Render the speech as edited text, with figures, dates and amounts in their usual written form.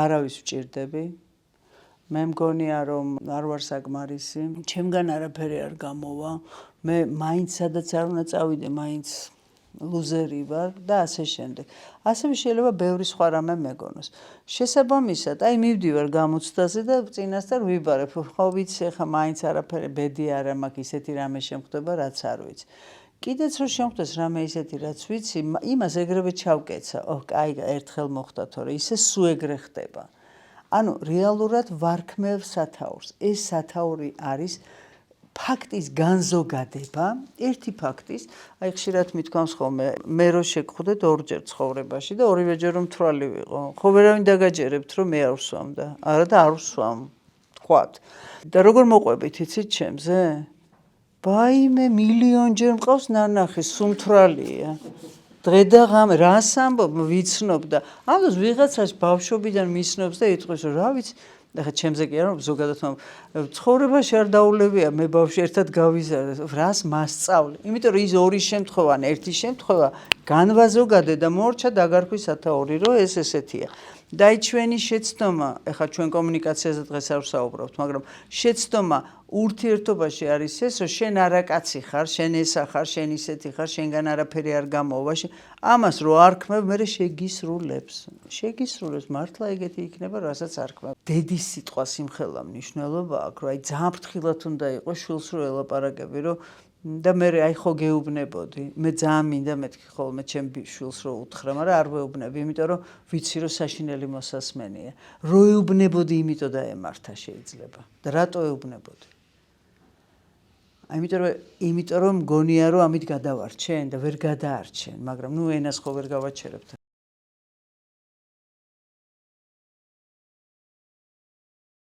არავის ვჭირდები. მე მგონია რომ არ ვარ საკმარისი. ჩემგან არაფერი არ გამოვა. მე მაინც სადაც არ უნდა წავიდე, მაინც ლუზერი ვარ და ასე შემდეგ. ასევე შეიძლება ბევრი სხვა რამე მეგონოს. შესაბამისად, აი მივდივარ გამოცდაზე და წინასწარ ვიბარებ, ხო ვიცი, ახლა მაინც არაფერი ბედი არა მაქვს, ისეთი რამე შემხდება, რაც არ ვიცი. კიდეც რომ შემხდეს რამე ისეთი, რაც ვიცი, იმას ეგრევე ჩავკეცა. კაი, ერთხელ მოხდა, თორე ისე სულ ეგრე ხდება. ანუ რეალურად ვარქმევ სათაურს. ეს სათაური არის ფაქტის განზოგადება, ერთი ფაქტის, აი ხშირად მithქვამს ხოლმე, მე რო შეგხვდეთ ორჯერ ცხოვრებაში და ორივეჯერ რომ თვრალი ვიყო, ხო ვერავინ დაგაჯერებთ რომ მე არ ვსვამ და არა და არ ვსვამ, თქვათ. და როგორ მოყვებით იცით ჩემზე? ბაიმე მილიონჯერ მყავს ნანახი, სუმთვრალია. დღე და ღამე რას ამბობ, ვიცნობ და ამას ვიღაცას ბავშვობიდან მისნობს და იტყვის რომ რა ვიცი, ახლა ჩემზე კი არა, ზოგადად ცხოვრებაში არ დაულებია, მე ბავშვი ერთად გავიზარდე, რას მასწავლე. იმიტომ რომ ის ორი შემთხვევა, ერთი შემთხვევა განვაზოგადე და მოორჩა დაგარქვის სათაური, რომ ეს ესეთია. და აი ჩვენი შეცდომა, ახლა ჩვენ კომუნიკაციაზე დღეს არ ვსაუბრობთ, მაგრამ შეცდომა ურთიერთობაში არის ეს, რომ შენ არა კაცი ხარ, შენ ესა ხარ, შენ ისეთი ხარ, შენგან არაფერი არ გამოვა. ამას რო არქმევ, მე შეგისრულებს. შეგისრულებს, მართლა ეგეთი იქნება, რასაც არქმევ. დედის სიტყვა სიმხელა მნიშვნელობა აქვს, რომ აი ძალიან ფრთხილად უნდა იყოს შვილს რო ელაპარაკები, რომ და მე აი ხო გეუბნებოდი. მე ძალიან მინდა მეთქი ხოლმე ჩემ შვილს რო უთხრა, მაგრამ არ ვეუბნები, იმიტომ რომ ვიცი რომ საშინელი მოსასმენია. რო ეუბნებოდი, იმიტომ დაემართა შეიძლება. და რატო ეუბნებოდი? იმიტომ რომ მგონია რომ ამით გადავარჩენ და ვერ გადაარჩენ, მაგრამ ნუ ენას ხო ვერ გავაჩერებთ.